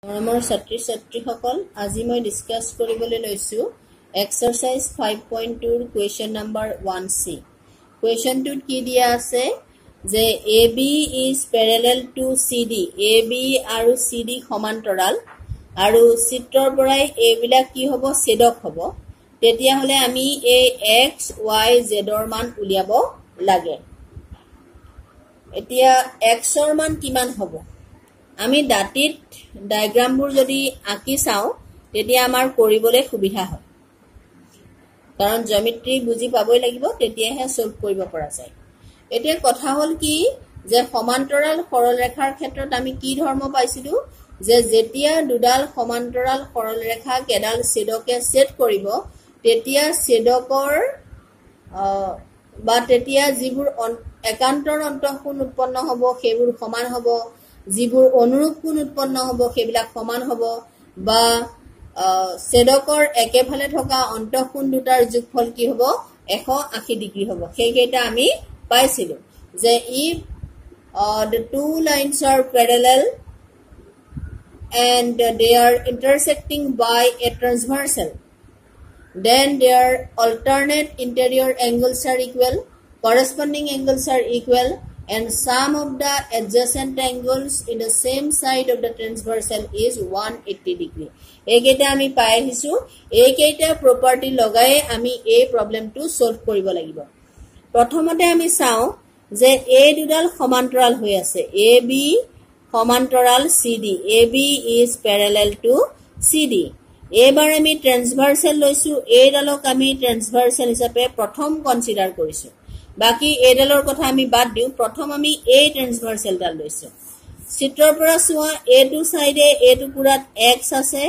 মৰমৰ ছাত্ৰী-ছাত্ৰীসকল আজি মই ডিসকাস কৰিবলৈ লৈছো এক্সাৰসাইজ 5.2 ৰ কুৱেশ্যন নম্বৰ 1C কুৱেশ্যনটোত কি দিয়া আছে যে AB is parallel to CD AB আৰু CD সমান্তৰাল আৰু চিত্ৰৰ পৰাই এইবিলাক কি হ'ব ছেদক হ'ব তেতিয়া হলে আমি এই x y z ৰ মান উলিয়াব লাগে এতিয়া x ৰ মান কিমান হ'ব আমি ডাটিত ডায়াগ্ৰামবোৰ যদি আঁকি চাও তেতিয়া আমাৰ কৰিবলৈ সুবিধা হয় কাৰণ জ্যামিতি বুজি পাবই লাগিব তেতিয়াহে সলভ কৰিব পৰা যায় এতিয়া কথা হল কি যে সমান্তৰাল সৰল ৰেখাৰ ক্ষেত্ৰত আমি কি ধৰ্ম পাইছিলো যে যেতিয়া দুডাল সমান্তৰাল সৰল ৰেখা কেডাল ছেদকে ছেদ কৰিব তেতিয়া ছেদকৰ বা তেতিয়া যিবোৰ একান্তৰ অন্তঃকোণ উৎপন্ন হ'ব সেইবোৰ সমান হ'ব যিবোৰ অনুৰূপ কোণ উৎপন্ন হ'ব সেইবিলাক সমান হ'ব বা ছেদকৰ একেফালে থকা অন্তঃকোণ দুটাৰ যোগফল কি হ'ব 180 ডিগ্ৰী হ'ব সেইকেইটা আমি পাইছিলো যে if the two lines are parallel and they are intersecting by a transversal then their alternate interior angles are equal corresponding angles are equal and sum of the adjacent angles in the same side of the transversal is 180 degree একেটা আমি পাই আহিছো একেটা property লগাই আমি এই প্ৰবলেমটো solve কৰিব লাগিব প্ৰথমতে আমি চাও যে এই দুডাল সমান্তৰাল হৈ আছে AB সমান্তৰাল CD AB is parallel to CD এবাৰ আমি ট্ৰান্সভাৰ্সাল লৈছো এইডালক আমি ট্ৰান্সভাৰ্সাল হিচাপে প্ৰথম কনসিডাৰ কৰিছো বাকি এডালৰ কথা আমি বাদ দিও প্ৰথম আমি এই ট্ৰান্সভাৰ্সাল ডাল লৈছো চিত্ৰৰ পৰা চোৱা এটো সাইডে এটো পুৰাত x আছে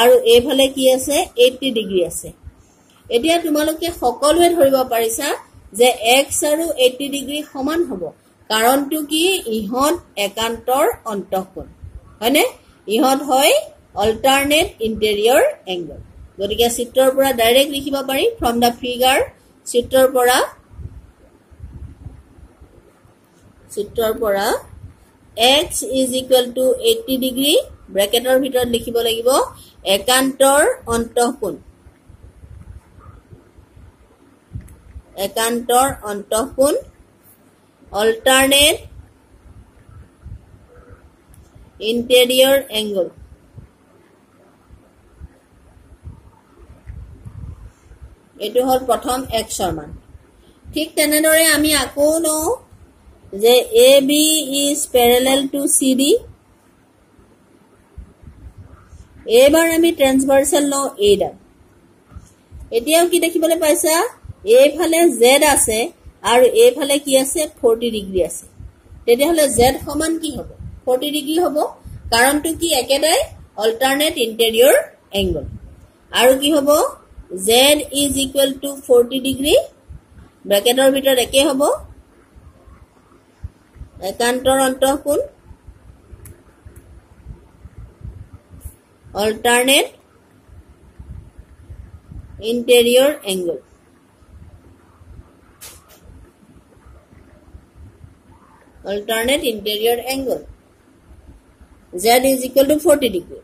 আৰু এফালে কি আছে 80 ডিগ্ৰী আছে এতিয়া তোমালোকে সকলোৱে ধৰিব পাৰিছা যে x আৰু 80 ডিগ্ৰী সমান হ'ব কাৰণটো কি ইহত একান্তৰ অন্তঃকোণ হয়নে ইহত হয় alternate interior angle গতিকে চিত্ৰৰ পৰা ডাইৰেক্ট লিখিব পাৰি from the figure চিত্ৰৰ পৰা x is equal to 80 degree ব্ৰেকেটৰ ভিতৰত লিখিব লাগিব একান্তৰ অন্তঃকোণ alternate interior angle এটো হল প্ৰথম x ৰ মান ঠিক তেনেদৰে আমি আকৌ লও যে AB is parallel to CD এবাৰ আমি ট্ৰান্সভাৰ্সাল লও এইডাল এতিয়াও কি দেখিবলৈ পাইছা এইফালে z আছে আৰু এইফালে কি আছে 40 ডিগ্ৰী আছে তেতিয়াহলে z সমান কি হ'ব 40 ডিগ্ৰী হ'ব কাৰণটো কি একেটাই alternate interior angle আৰু কি হ'ব z is equal to 40 degree ব্ৰেকেটৰ ভিতৰত একে হ'ব একান্তৰ অন্তঃকোণ alternate interior angle z is equal to 40 degree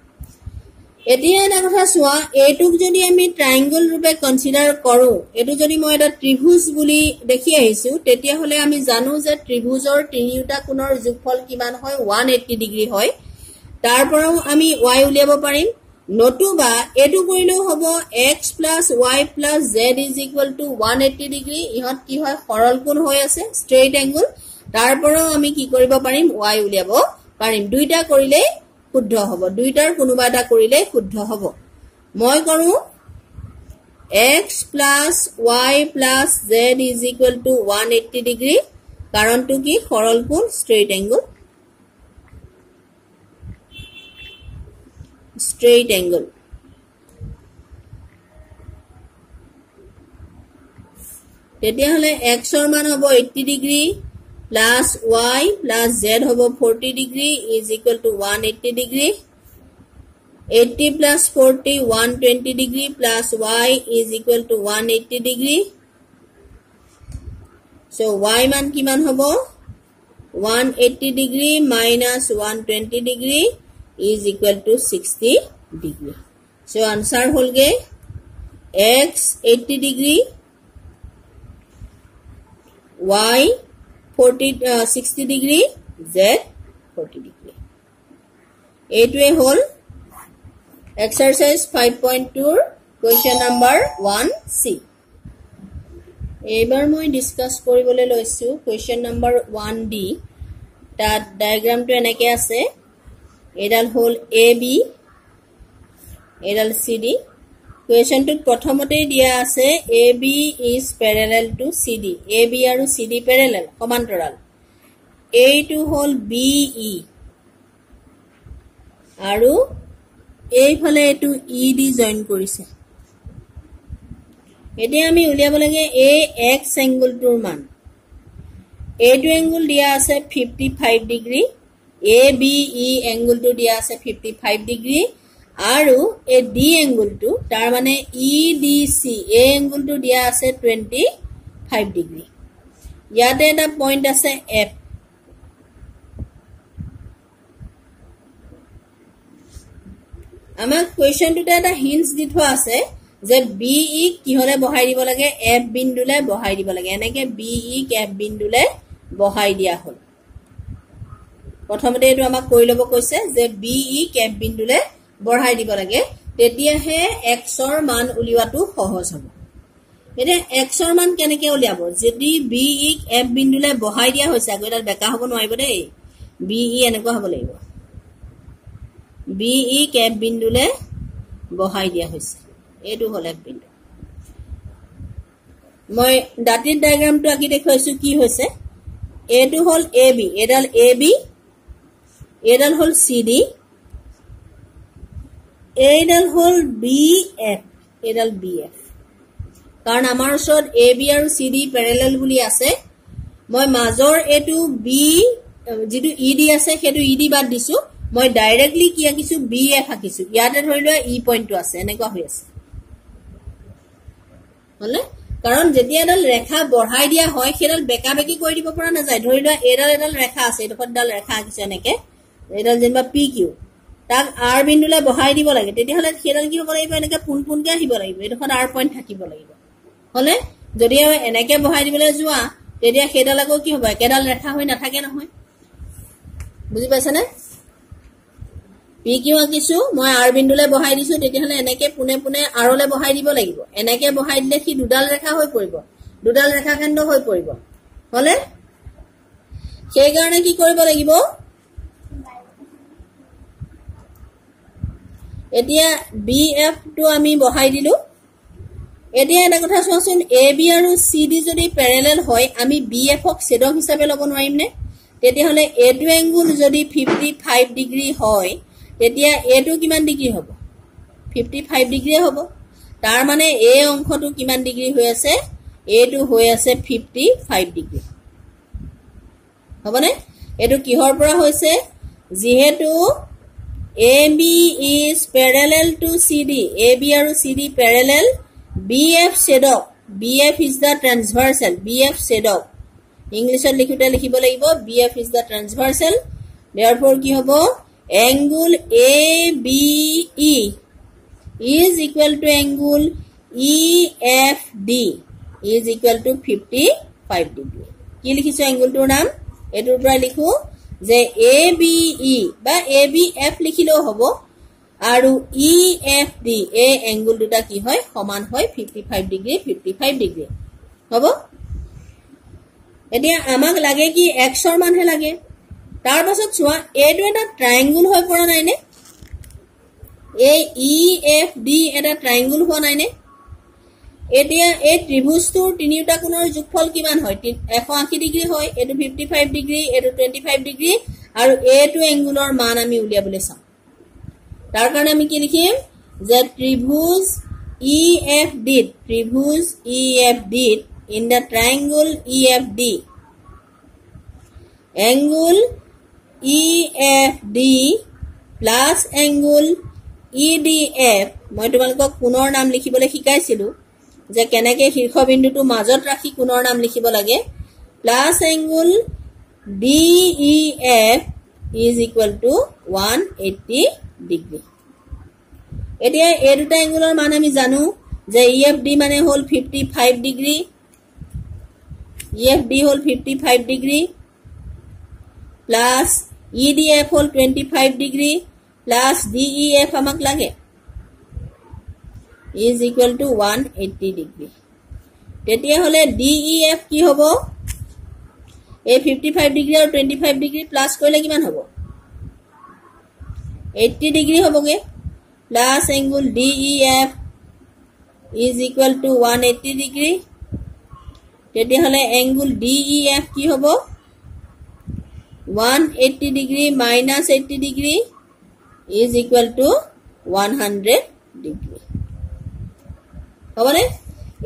এতিয়া এটা কথা চোৱা এটুক যদি আমি ট্ৰায়াঙ্গল ৰূপে কনসিডাৰ কৰো এটু যদি মই এটা ত্ৰিভুজ বুলি দেখি আহিছো তেতিয়া হলে আমি জানো যে ত্ৰিভুজৰ তিনিটা কোণৰ যোগফল কিমান হয় 180 ডিগ্ৰী হয় তাৰ পৰাও আমি y উলিয়াব পাৰিম নতুবা এটু কৰিলেও হ'ব x + y + z = 180 ডিগ্ৰী ইহত কি হয় সৰল কোণ হৈ আছে স্ট্ৰেইট এংগল তাৰ পৰাও আমি কি কৰিব পাৰিম y উলিয়াব পাৰিম দুইটা কৰিলে শুদ্ধ হ'ব দুইটাৰ কোনোবা এটা কৰিলে শুদ্ধ হ'ব মই কৰো x + y + z = 180 ডিগ্ৰী কাৰণটো কি সৰল কোণ স্ট্ৰেইট এংগল তেতিয়া হলে x ৰ মান হ'ব 80 degree plus y plus z hobo 40 degree is equal to 180 degree 80 plus 40 120 degree plus y is equal to 180 degree so y man kiman hobo 180 degree minus 120 degree is equal to 60 degree. So answer holge x 80 degree, y 60 degree, z 40 degree. Eitwe hol exercise 5.2 question number 1c. Ebar moi discuss koribole loisu question number 1d. That diagram to enake ase edal hol ab, edal cd. Question to prothomote dia ase ab is parallel to cd, ab aru cd parallel সমান্তৰাল, a to hol be aru এইফালে এটো ed join কৰিছে। এতিয়া আমি উলিয়াব লাগে a x angle টোৰ মান। এইটো এংগল দিয়া আছে 55 degree, a b e angle টো দিয়া আছে 55 ডিগ্ৰী, আৰু এই d এংগল টো তাৰ মানে e d c এই এংগল টো দিয়া আছে 25 ডিগ্ৰী। ইয়াতে এটা পইণ্ট আছে f। আমাক কোৱেশ্চনটোতে এটা হিন্টস দি থোৱা আছে যে বি ই কিহলে বহাই দিব লাগে, এফ বিন্দুলে বহাই দিব লাগে। এনেকে বি ই এফ বিন্দুলে বহাই দিয়া হল। প্ৰথমতে এটো আমাক কৈ লব কৈছে যে বি ই এফ বিন্দুলে বহাই দিব লাগে, তেতিয়াহে x ৰ মান উলিওৱাটো সহজ হ'ব। এতিয়া x ৰ মান কেনেকে উলিয়াব? যদি বি ই এফ বিন্দুলে বহাই দিয়া হৈছে, আগৰ বেকা হ'ব নোৱাৰিব দেই, বি ই এনেকুৱা হ'ব লাগিব। বি ই এফ বিন্দুলে বহাই দিয়া হৈছে, এইটো হল এফ বিন্দু। মই ডাটিৰ ডায়াগ্ৰামটো আকি দেখুৱাইছো কি হৈছে। এইটো হল এ বি, এডাল এ বি, এডাল হল সি ডি, এইডাল হল বি এফ, এডাল বি এফ। কাৰণ আমাৰ ওচৰত এ বি আৰু সি ডি পেৰেলেল বুলি আছে, মই মাজৰ এইটো বি যেটো ই ডি আছে সেইটো ই ডি বাদ দিছো, মই ডাইৰেক্টলি কি আকিছো বি এফ আকিছো। ইয়াতে ধৰি লোৱা ই পইণ্টটো আছে, এনেকুৱা হৈ আছে হলে। কাৰণ যেতিয়া এডাল ৰেখা বঢ়াই দিয়া হয় সেইডাল বেকা বেকি কৰি দিব পৰা নাযায়। ধৰি লোৱা এডাল ৰেখা আছে, এইডোখৰত এডাল ৰেখা আকিছে এনেকে, এডাল যেনিবা পি কিউ, তাক আৰ বিন্দুলে বহাই দিব লাগে, তেতিয়াহ'লে সেইডাল কি হ'ব লাগিব, এনেকে পোন পোনকে আহিব লাগিব, এইডোখৰত আৰ পইণ্ট থাকিব লাগিব হলে। যদি এনেকে বহাই দিবলৈ যোৱা তেতিয়া সেইডাল আকৌ কি হ'ব, একেডাল ৰেখা হৈ নাথাকে নহয়। বুজি পাইছানে? পি কিউ আকিছো, মই আৰ বিন্দুলে বহাই দিছো, তেতিয়াহ'লে এনেকে পোনে পোনে আৰলে বহাই দিব লাগিব। এনেকে বহাই দিলে সি দুডাল ৰেখা হৈ পৰিব, দুডাল ৰেখা কেন্দ্ৰ হৈ পৰিব হলে। সেইকাৰণে কি কৰিব লাগিব, এতিয়া বি এফ টো আমি বহাই দিলো। এতিয়া এটা কথা চোৱাচোন, এ বি আৰু চি ডি যদি পেৰেলেল হয়, আমি বি এফক ছেদক হিচাপে ল'ব নোৱাৰিম নে? তেতিয়াহ'লে এইটো এংগুল যদি 55 ডিগ্ৰী হয়, তেতিয়া এইটো কিমান ডিগ্ৰী হ'ব? 55 ডিগ্ৰী হ'ব। তাৰ মানে এই অংশটো কিমান ডিগ্ৰী হৈ আছে? এইটো হৈ আছে 55 ডিগ্ৰী হ'বনে? এইটো কিহৰ পৰা হৈছে? যিহেতু A B is parallel to C D, A B আৰু C D parallel, B F ছেদক, B F is the transversal, B F ছেদক ইংলিছত লিখোতে লিখিব লাগিব B F is the transversal. Therefore কি হ'ব, angle ABE is equal to angle EFD is equal to 55 degree. কি লিখিছো angle টোৰ নাম? এটোৰ পৰা লিখো যে ABE বা ABF লিখিলেও হ'ব, আৰু EFD এই angle দুটা কি হয়, সমান হয় 55 ডিগ্ৰী 55 ডিগ্ৰী হ'ব। এতিয়া আমাক লাগে কি x ৰ মানহে লাগে। তাৰ পাছত চোৱা, এইটো এটা ট্ৰায়াঙ্গল হৈ পৰা নাই নে? এই EFD এটা ট্ৰায়াঙ্গল হোৱা নাই নে? এতিয়া এই ত্ৰিভুজটোৰ তিনিটা কোণৰ যোগফল কিমান হয়? 180 ডিগ্ৰী হয়, এইটো 55 ডিগ্ৰী, এইটো 25 ডিগ্ৰী, আৰু এইটো এংগুলৰ মান আমি উলিয়াবলৈ চাম। তাৰ কাৰণে আমি কি লিখিম যে ত্ৰিভুজ EFD, ত্ৰিভুজ EFD in the triangle EFD, angle EFD plus angle EDF, মই তোমালোকক কোণৰ নাম লিখিবলৈ শিকাইছিলো যে কেনেকৈ শীৰ্ষবিন্দুটো মাজত ৰাখি কোণৰ নাম লিখিব লাগে, plus angle DEF is equal to 180 degree এতিয়া এই দুটা এংগুলৰ মান আমি জানো যে EFD মানে হল 55 ডিগ্ৰী EFD হল 55 ডিগ্ৰী প্লাস EDF হল 25 ডিগ্ৰী প্লাস DEF আমাক লাগে is equal to 180 ডিগ্ৰী তেতিয়া হলে DEF কি হ'ব এই 55 ডিগ্ৰী আৰু 25 ডিগ্ৰী প্লাস কৰিলে কিমান হ'ব 80 ডিগ্ৰী হ'বগে plus angle DEF is equal to 180 degree তেতিয়া হলে এংগুল DEF কি হ'ব 180 degree minus 80 degree is equal to 100 degree হবনে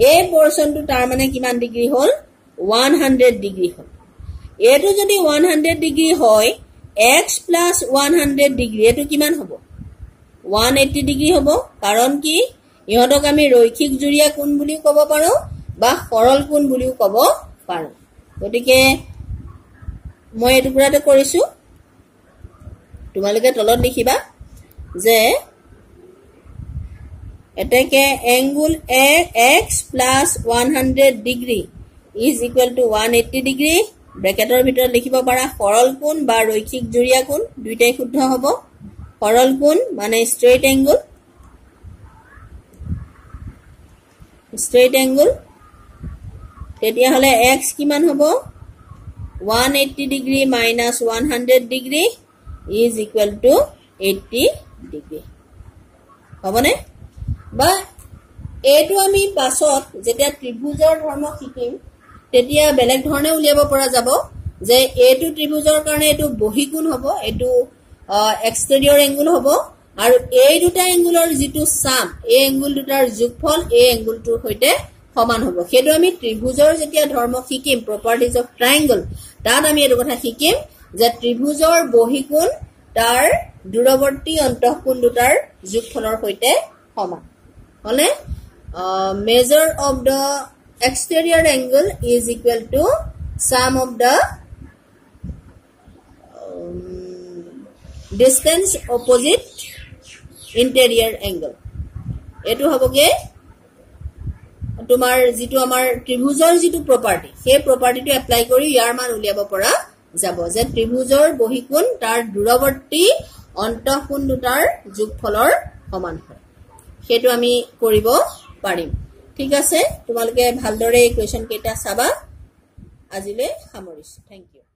এই পোৰশনটো তাৰ মানে কিমান ডিগ্ৰী হল 100 ডিগ্ৰী হল এটো যদি 100 ডিগ্ৰী হয় x plus 100 ডিগ্ৰী এটো কিমান হ'ব 180 ডিগ্ৰী হ'ব কাৰণ কি ইহতক আমি ৰৈখিক জুৰিয়া কোণ বুলিও ক'ব পাৰো বা সৰল কোণ বুলিও ক'ব পাৰো গতিকে মই এটো পুৰাতে কৰিছো তোমালোকে তলত লিখিবা যে এটাকে angle x plus 100 degree is equal to 180 degree ব্ৰেকেটৰ ভিতৰত লিখিব পাৰা সৰল কোণ বা ৰৈখিক জুৰিয়া কোণ দুইটাই শুদ্ধ হ'ব সৰল কোণ মানে straight angle তেতিয়া হলে x কিমান হ'ব 180 degree minus 100 degree is equal to 80 degree হবনে বা এটো আমি পাছত যেতিয়া ত্ৰিভুজৰ ধৰ্ম শিকিম তেতিয়া বেলেগ ধৰণে উলিয়াব পৰা যাব যে এটো ত্ৰিভুজৰ কাৰণে এটো বহিকোণ হ'ব এটো এক্সটেৰিয়ৰ এংগুল হ'ব আৰু এই দুটা এংগুলৰ যেটো সাম এই এংগুল দুটাৰ যোগফল এই এংগুলটোৰ সৈতে সমান হ'ব হেতু আমি ত্ৰিভুজৰ যেতিয়া ধৰ্ম শিকিম প্ৰপাৰ্টিজ অফ ট্ৰায়াঙ্গল তাত আমি এটো কথা শিকিম যে ত্ৰিভুজৰ বহিকোণ তাৰ দূৰৱৰ্তী অন্তঃকোণ দুটাৰ যোগফলৰ সৈতে সমান হলে measure of the exterior angle is equal to sum of the distance opposite interior angle এটো হবগে তোমাৰ যেটো আমাৰ ত্ৰিভুজৰ যেটো প্ৰপাৰ্টি সেই প্ৰপাৰ্টিটো এপ্লাই কৰি ইয়াৰ মান উলিয়াব পৰা যাব যে ত্ৰিভুজৰ বহিকোণ তাৰ দূৰৱৰ্তী অন্তঃকোণ দুটাৰ যোগফলৰ সমান হয় হেতু আমি কৰিব পাৰিম ঠিক আছে তোমালোকে ভালদৰে ইকুৱেশন কেইটা চাবা আজিলৈ সামৰিছো থ্যাংক ইউ